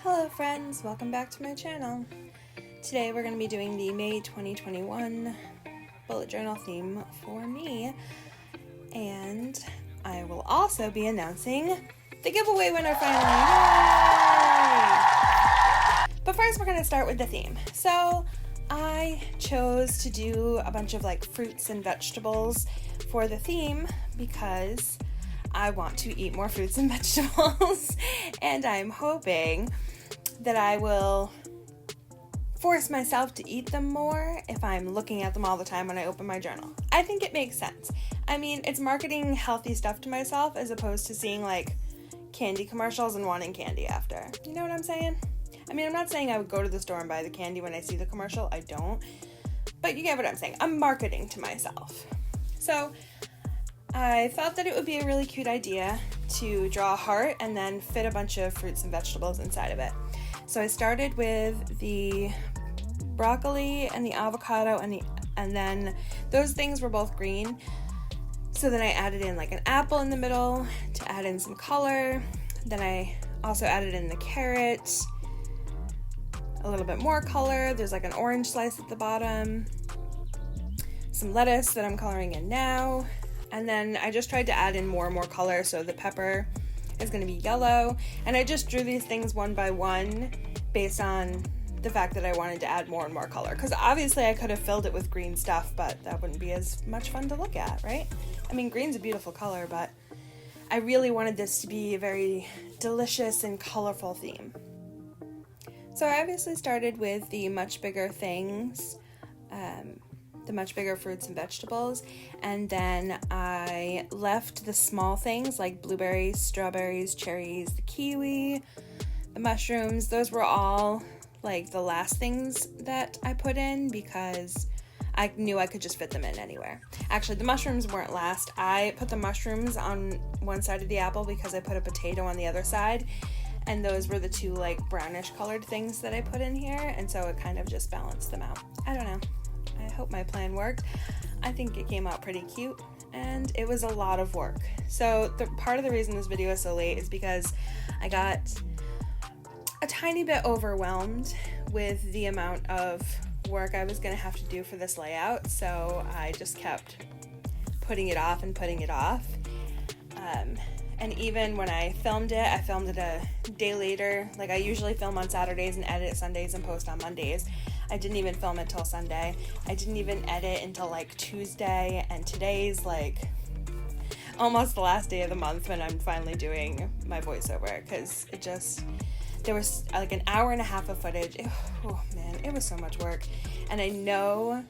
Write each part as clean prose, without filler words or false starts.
Hello friends, welcome back to my channel. Today we're going to be doing the May 2021 bullet journal theme for me, and I will also be announcing the giveaway winner finally. Yay! But first we're going to start with the theme. So I chose to do a bunch of fruits and vegetables for the theme because I want to eat more fruits and vegetables, and I'm hoping that I will force myself to eat them more if I'm looking at them all the time when I open my journal. I think it makes sense. I mean, it's marketing healthy stuff to myself as opposed to seeing candy commercials and wanting candy after. You know what I'm saying? I mean, I'm not saying I would go to the store and buy the candy when I see the commercial. I don't. But you get what I'm saying. I'm marketing to myself. So I thought that it would be a really cute idea to draw a heart and then fit a bunch of fruits and vegetables inside of it. So I started with the broccoli and the avocado and then those things were both green. So then I added in an apple in the middle to add in some color. Then I also added in the carrot, a little bit more color. There's an orange slice at the bottom, some lettuce that I'm coloring in now. And then I just tried to add in more and more color, so the pepper is going to be yellow. And I just drew these things one by one based on the fact that I wanted to add more and more color. Because obviously I could have filled it with green stuff, but that wouldn't be as much fun to look at, right? I mean, green's a beautiful color, but I really wanted this to be a very delicious and colorful theme. So I obviously started with the much bigger things, the much bigger fruits and vegetables, and then I left the small things like blueberries, strawberries, cherries, the kiwi, the mushrooms. Those were all the last things that I put in because I knew I could just fit them in anywhere. Actually, the mushrooms weren't last. I put the mushrooms on one side of the apple because I put a potato on the other side, and those were the two brownish colored things that I put in here, and so it kind of just balanced them out. I don't know. I hope my plan worked. I think it came out pretty cute, and it was a lot of work. So part of the reason this video is so late is because I got a tiny bit overwhelmed with the amount of work I was going to have to do for this layout, so I just kept putting it off and putting it off. And even when I filmed it a day later. I usually film on Saturdays and edit Sundays and post on Mondays. I didn't even film it till Sunday. I didn't even edit until Tuesday, and today's almost the last day of the month when I'm finally doing my voiceover, because there was an hour and a half of footage. Oh man, it was so much work. And I know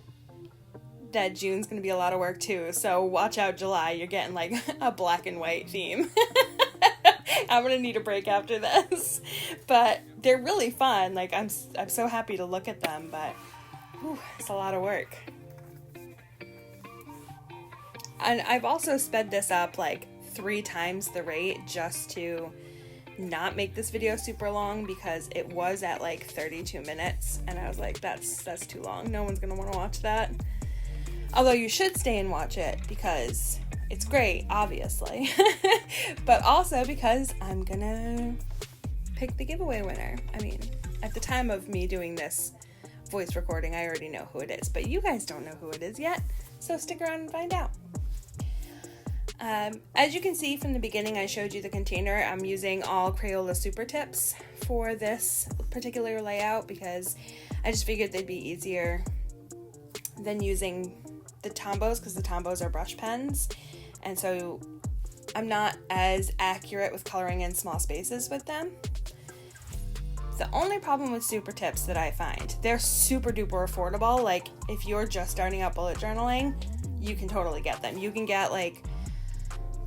that June's gonna be a lot of work too, so watch out July, you're getting a black and white theme. I'm gonna need a break after this, but they're really fun. I'm so happy to look at them, but it's a lot of work. And I've also sped this up 3 times the rate just to not make this video super long, because it was at 32 minutes, and I was that's too long. No one's gonna want to watch that. Although you should stay and watch it because it's great, obviously, but also because I'm gonna pick the giveaway winner. I mean, at the time of me doing this voice recording, I already know who it is, but you guys don't know who it is yet, so stick around and find out. As you can see from the beginning, I showed you the container. I'm using all Crayola Supertips for this particular layout because I just figured they'd be easier than using the Tombos, because the Tombos are brush pens, and so I'm not as accurate with coloring in small spaces with them. The only problem with Supertips that I find, they're super duper affordable. If you're just starting out bullet journaling, you can totally get them. You can get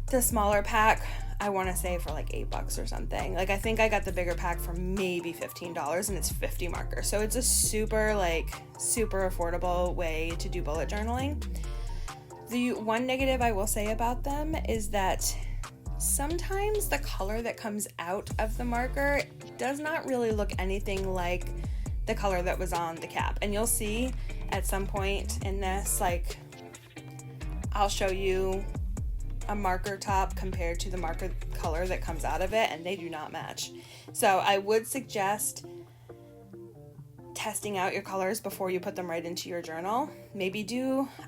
the smaller pack, I want to say for $8 or something. I think I got the bigger pack for maybe $15, and it's 50 markers. So it's a super super affordable way to do bullet journaling. The one negative I will say about them is that sometimes the color that comes out of the marker does not really look anything like the color that was on the cap. And you'll see at some point in this, I'll show you a marker top compared to the marker color that comes out of it, and they do not match. So I would suggest testing out your colors before you put them right into your journal. Maybe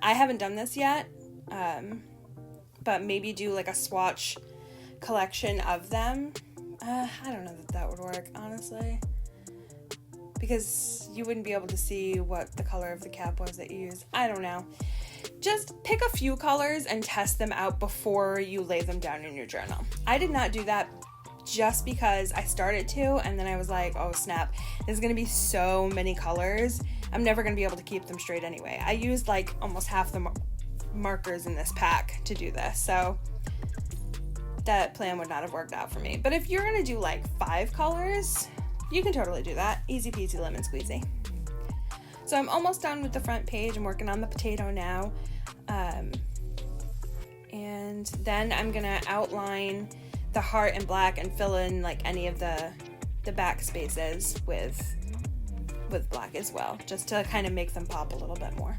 I haven't done this yet, but maybe do like a swatch collection of them. I don't know that would work, honestly, because you wouldn't be able to see what the color of the cap was that you used. I don't know. Just pick a few colors and test them out before you lay them down in your journal. I did not do that just because I started to, and then I was like, oh snap, there's gonna be so many colors, I'm never gonna be able to keep them straight anyway. I used like almost half the markers in this pack to do this, so that plan would not have worked out for me. But if you're gonna do like 5 colors, you can totally do that. Easy peasy lemon squeezy. So I'm almost done with the front page. I'm working on the potato now. And then I'm gonna outline the heart in black and fill in like any of the back spaces with black as well, just to kind of make them pop a little bit more.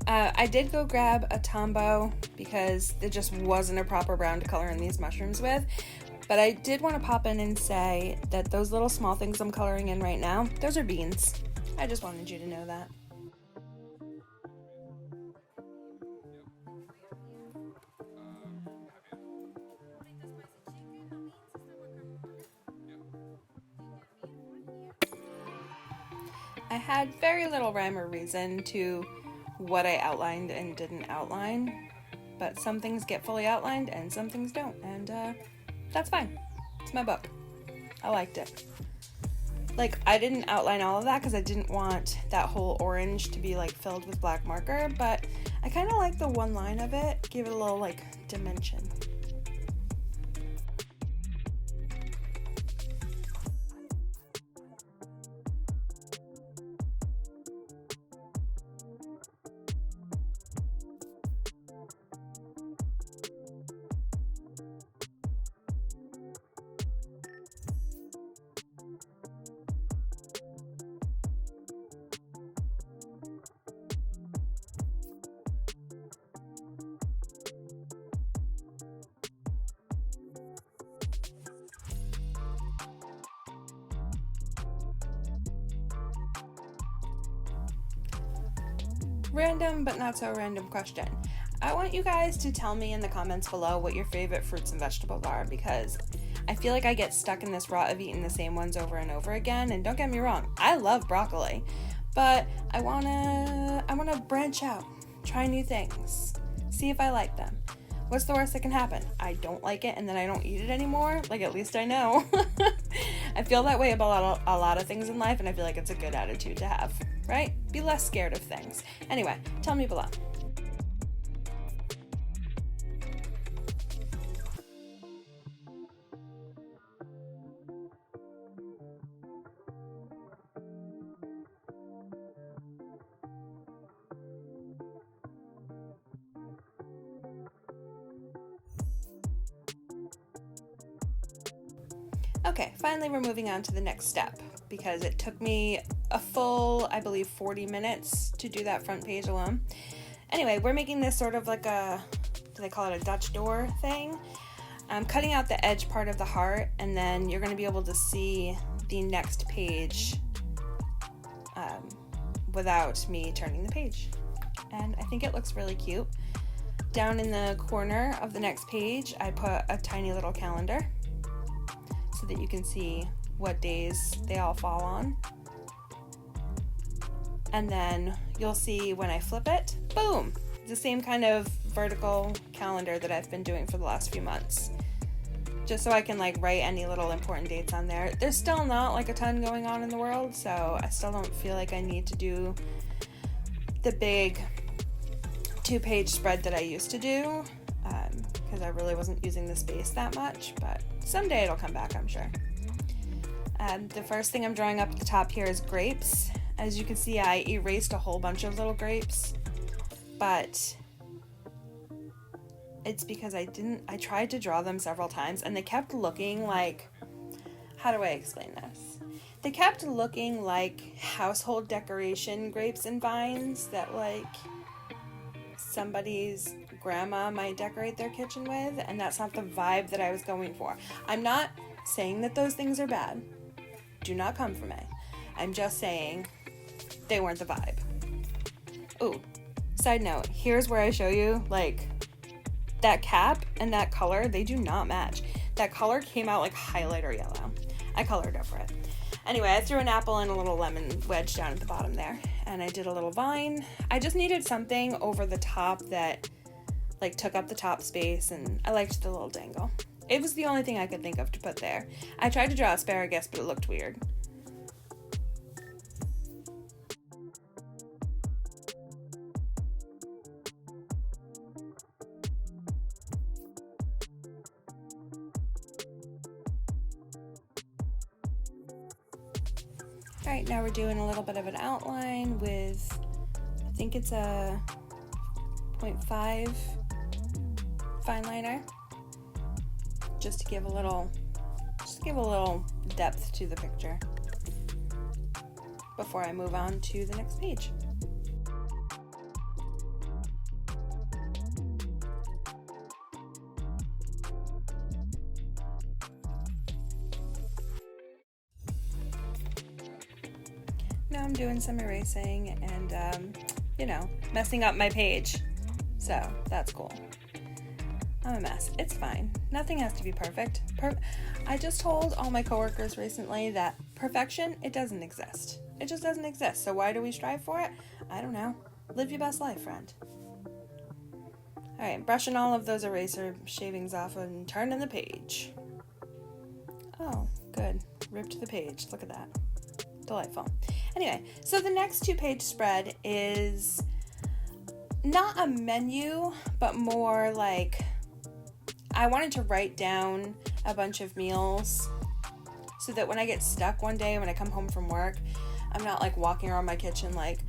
I did go grab a Tombow because there just wasn't a proper brown to color in these mushrooms with, but I did want to pop in and say that those little small things I'm coloring in right now, those are beans. I just wanted you to know that. I had very little rhyme or reason to what I outlined and didn't outline, but some things get fully outlined and some things don't, and that's fine. It's my book. I liked it. Like, I didn't outline all of that because I didn't want that whole orange to be like filled with black marker, but I kind of like the one line of it, gave it a little like dimension. Random but not so random question. I want you guys to tell me in the comments below what your favorite fruits and vegetables are, because I feel like I get stuck in this rut of eating the same ones over and over again. And don't get me wrong, I love broccoli, but I wanna branch out, try new things, see if I like them. What's the worst that can happen? I don't like it and then I don't eat it anymore. Like, at least I know. I feel that way about a lot of things in life, and I feel like it's a good attitude to have, right? Be less scared of things. Anyway, tell me below. Okay, finally we're moving on to the next step, because it took me a full, I believe, 40 minutes to do that front page alone. Anyway, we're making this sort of like a, do they call it a Dutch door thing? I'm cutting out the edge part of the heart, and then you're going to be able to see the next page without me turning the page. And I think it looks really cute. Down in the corner of the next page, I put a tiny little calendar so that you can see what days they all fall on. And then you'll see when I flip it, boom, the same kind of vertical calendar that I've been doing for the last few months, just so I can like write any little important dates on there. There's still not like a ton going on in the world, so I still don't feel like I need to do the big 2-page spread that I used to do, because I really wasn't using the space that much, but someday it'll come back, I'm sure. The first thing I'm drawing up at the top here is grapes. As you can see, I erased a whole bunch of little grapes, but it's because I tried to draw them several times and they kept looking like, how do I explain this? They kept looking like household decoration grapes and vines that like somebody's grandma might decorate their kitchen with, and that's not the vibe that I was going for. I'm not saying that those things are bad. Do not come for me. I'm just saying they weren't the vibe. Ooh, side note, here's where I show you, like, that cap and that color, they do not match. That color came out like highlighter yellow. I colored over it. Anyway, I threw an apple and a little lemon wedge down at the bottom there, and I did a little vine. I just needed something over the top that, like, took up the top space, and I liked the little dangle. It was the only thing I could think of to put there. I tried to draw asparagus, but it looked weird. Alright, now we're doing a little bit of an outline with, I think it's a 0.5 fine liner, just to give a little depth to the picture before I move on to the next page. Now I'm doing some erasing and, messing up my page. So that's cool. I'm a mess. It's fine. Nothing has to be perfect. I just told all my coworkers recently that perfection, it doesn't exist. It just doesn't exist. So why do we strive for it? I don't know. Live your best life, friend. Alright, brushing all of those eraser shavings off and turning the page. Oh, good. Ripped the page. Look at that. Delightful. Anyway, so the next 2-page spread is not a menu, but more like I wanted to write down a bunch of meals so that when I get stuck one day when I come home from work, I'm not like walking around my kitchen like,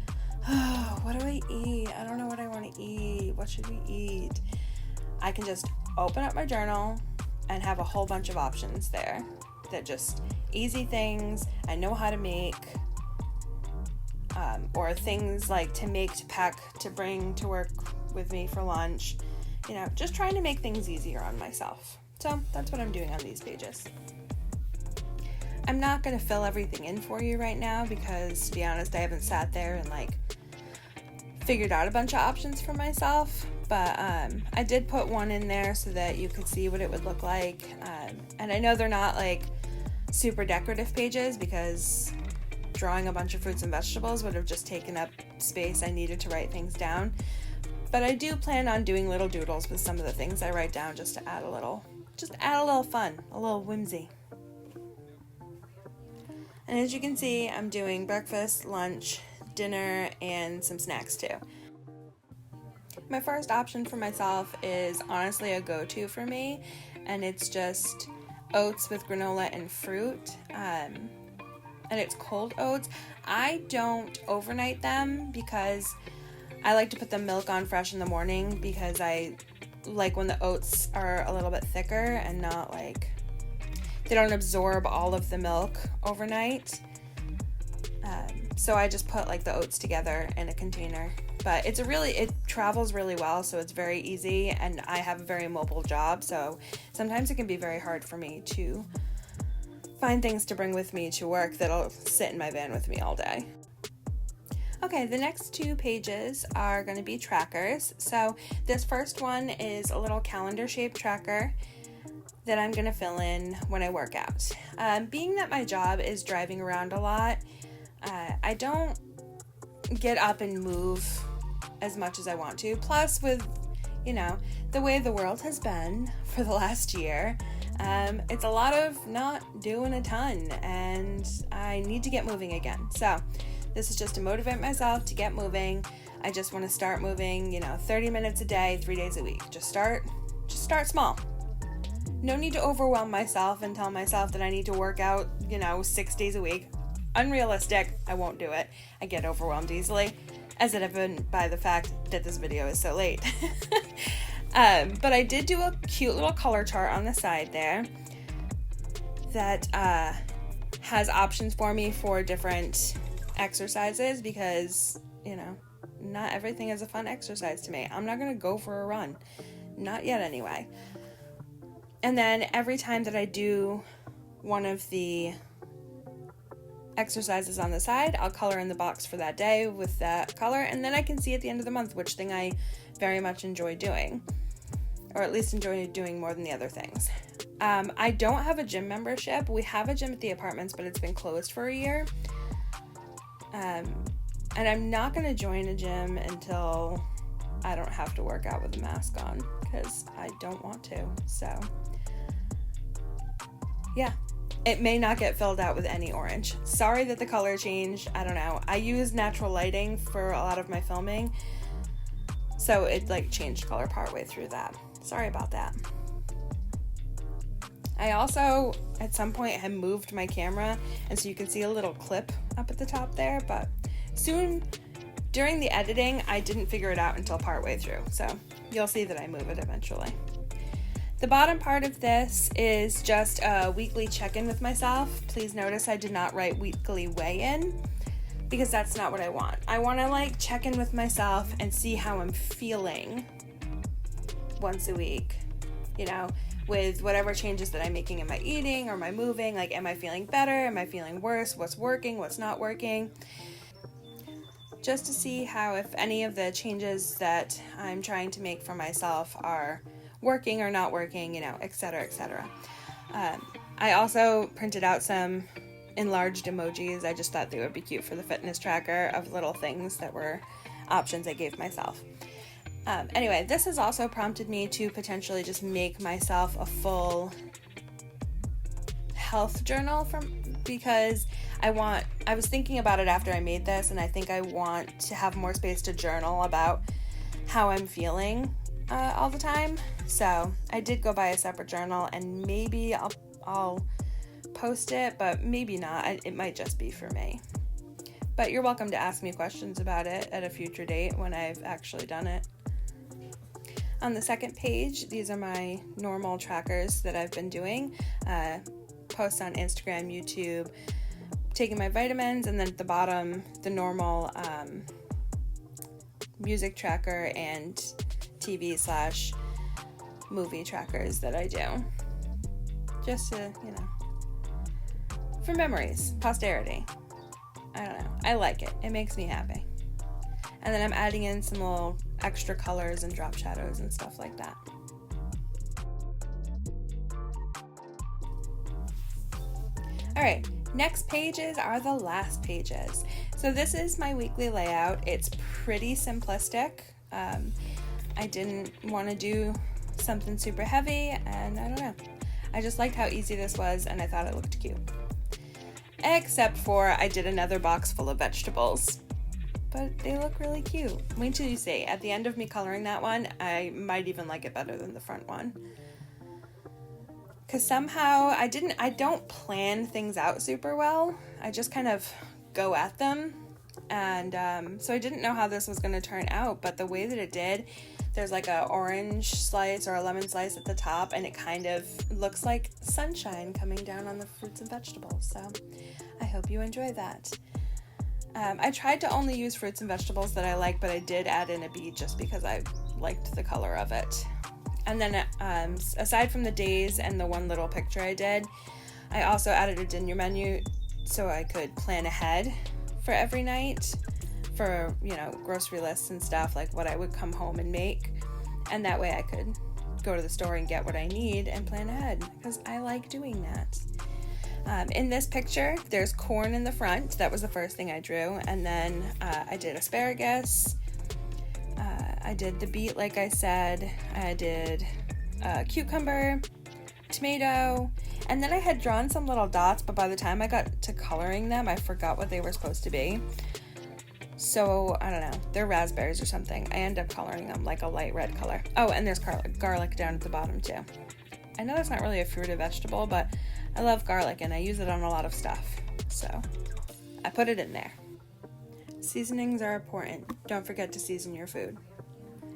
oh, what do I eat? I don't know what I want to eat. What should we eat? I can just open up my journal and have a whole bunch of options there that just easy things I know how to make, or things like to make, to pack, to bring to work with me for lunch. Just trying to make things easier on myself. So that's what I'm doing on these pages. I'm not going to fill everything in for you right now because, to be honest, I haven't sat there and figured out a bunch of options for myself. But I did put one in there so that you could see what it would look like. And I know they're not super decorative pages because drawing a bunch of fruits and vegetables would have just taken up space I needed to write things down. But I do plan on doing little doodles with some of the things I write down just to add a little fun, a little whimsy. And as you can see, I'm doing breakfast, lunch, dinner, and some snacks too. My first option for myself is honestly a go-to for me, and it's just oats with granola and fruit. And it's cold oats. I don't overnight them because I like to put the milk on fresh in the morning because I like when the oats are a little bit thicker and not they don't absorb all of the milk overnight. So I just put the oats together in a container. But it travels really well, so it's very easy, and I have a very mobile job, so sometimes it can be very hard for me to find things to bring with me to work that'll sit in my van with me all day. Okay, the next 2 pages are going to be trackers. So this first one is a little calendar-shaped tracker that I'm going to fill in when I work out. Being that my job is driving around a lot, I don't get up and move as much as I want to. Plus, with, the way the world has been for the last year, it's a lot of not doing a ton, and I need to get moving again. So this is just to motivate myself to get moving. I just want to start moving, 30 minutes a day, 3 days a week. Just start small. No need to overwhelm myself and tell myself that I need to work out, 6 days a week. Unrealistic. I won't do it. I get overwhelmed easily, as it evident by the fact that this video is so late. But I did do a cute little color chart on the side there that has options for me for different exercises because, not everything is a fun exercise to me. I'm not going to go for a run. Not yet anyway. And then every time that I do one of the exercises on the side, I'll color in the box for that day with that color, and then I can see at the end of the month which thing I very much enjoy doing, or at least enjoy doing more than the other things. I don't have a gym membership. We have a gym at the apartments, but it's been closed for a year. And I'm not going to join a gym until I don't have to work out with a mask on, because I don't want to. So, yeah. It may not get filled out with any orange. Sorry that the color changed. I don't know. I use natural lighting for a lot of my filming, so it like changed color partway through that. Sorry about that. I also, at some point, had moved my camera, and so you can see a little clip up at the top there, but soon, during the editing, I didn't figure it out until partway through, so you'll see that I move it eventually. The bottom part of this is just a weekly check-in with myself. Please notice I did not write weekly weigh-in, because that's not what I want. I want to like check in with myself and see how I'm feeling once a week, you know, with whatever changes that I'm making in my eating or my moving. Like, am I feeling better? Am I feeling worse? What's working? What's not working? Just to see how, if any of the changes that I'm trying to make for myself are working or not working, you know, etc., etc. I also printed out some enlarged emojis. I just thought they would be cute for the fitness tracker of little things that were options I gave myself. Anyway, this has also prompted me to potentially just make myself a full health journal because I was thinking about it after I made this, and I think I want to have more space to journal about how I'm feeling all the time. So I did go buy a separate journal, and maybe I'll post it, but maybe not. It might just be for me. But you're welcome to ask me questions about it at a future date when I've actually done it. On the second page, these are my normal trackers that I've been doing. Posts on Instagram, YouTube, taking my vitamins, and then at the bottom, the normal music tracker and TV/movie trackers that I do. Just to, you know, for memories, posterity. I don't know. I like it. It makes me happy. And then I'm adding in some little extra colors and drop shadows and stuff like that. Alright, next pages are the last pages. So this is my weekly layout. It's pretty simplistic. I didn't want to do something super heavy, and I don't know. I just liked how easy this was, and I thought it looked cute. Except for I did another box full of vegetables. But they look really cute. Wait till you see. At the end of me coloring that one, I might even like it better than the front one. Because somehow I don't plan things out super well. I just kind of go at them. And so I didn't know how this was going to turn out, but the way that it did, there's like a orange slice or a lemon slice at the top, and it kind of looks like sunshine coming down on the fruits and vegetables. So I hope you enjoy that. I tried to only use fruits and vegetables that I like, but I did add in a bead just because I liked the color of it. And then aside from the days and the one little picture I did, I also added a dinner menu so I could plan ahead for every night for, you know, grocery lists and stuff, like what I would come home and make. And that way I could go to the store and get what I need and plan ahead, because I like doing that. In this picture, there's corn in the front. That was the first thing I drew. And then I did asparagus. I did the beet, like I said. I did cucumber, tomato, and then I had drawn some little dots, but by the time I got to coloring them, I forgot what they were supposed to be. So, I don't know. They're raspberries or something. I end up coloring them like a light red color. Oh, and there's garlic down at the bottom too. I know that's not really a fruit or vegetable, but I love garlic and I use it on a lot of stuff. So, I put it in there. Seasonings are important. Don't forget to season your food.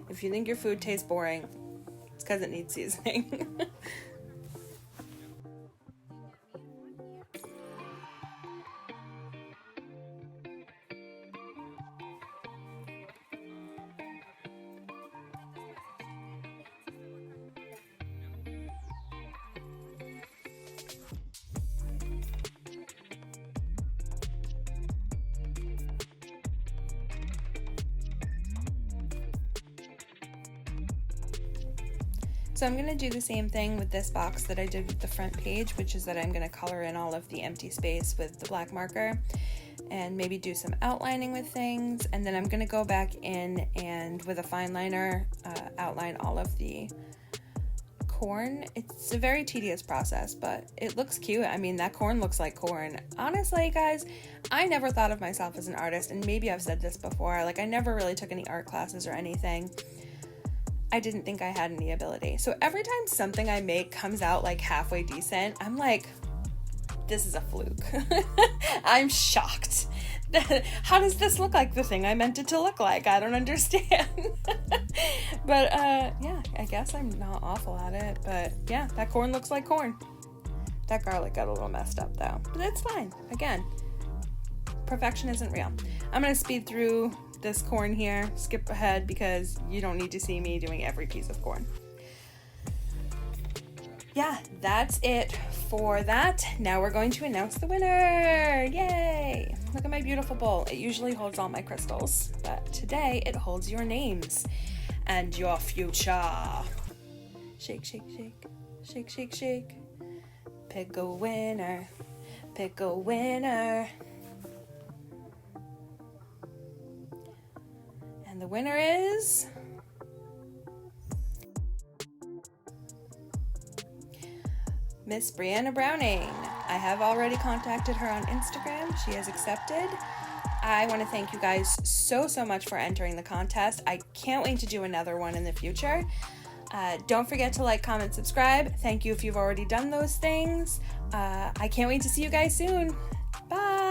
If you think your food tastes boring, it's because it needs seasoning. So I'm going to do the same thing with this box that I did with the front page, which is that I'm going to color in all of the empty space with the black marker and maybe do some outlining with things. And then I'm going to go back in and with a fine liner outline all of the corn. It's a very tedious process, but it looks cute. I mean, that corn looks like corn. Honestly, guys, I never thought of myself as an artist, and maybe I've said this before, like I never really took any art classes or anything. I didn't think I had any ability. So every time something I make comes out like halfway decent, I'm like, this is a fluke. I'm shocked. How does this look like the thing I meant it to look like? I don't understand. But yeah, I guess I'm not awful at it. But yeah, that corn looks like corn. That garlic got a little messed up though, but it's fine. Again, perfection isn't real. I'm gonna speed through this corn here, skip ahead because you don't need to see me doing every piece of corn. Yeah, that's it for that. Now we're going to announce the winner. Yay! Look at my beautiful bowl. It usually holds all my crystals, but today it holds your names and your future. Shake, shake, shake, shake, shake, shake. Pick a winner, pick a winner. And the winner is Miss Brianna Browning. I have already contacted her on Instagram. She has accepted. I want to thank you guys so much for entering the contest. I can't wait to do another one in the future. Don't forget to like, comment, subscribe. Thank you if you've already done those things. I can't wait to see you guys soon. Bye!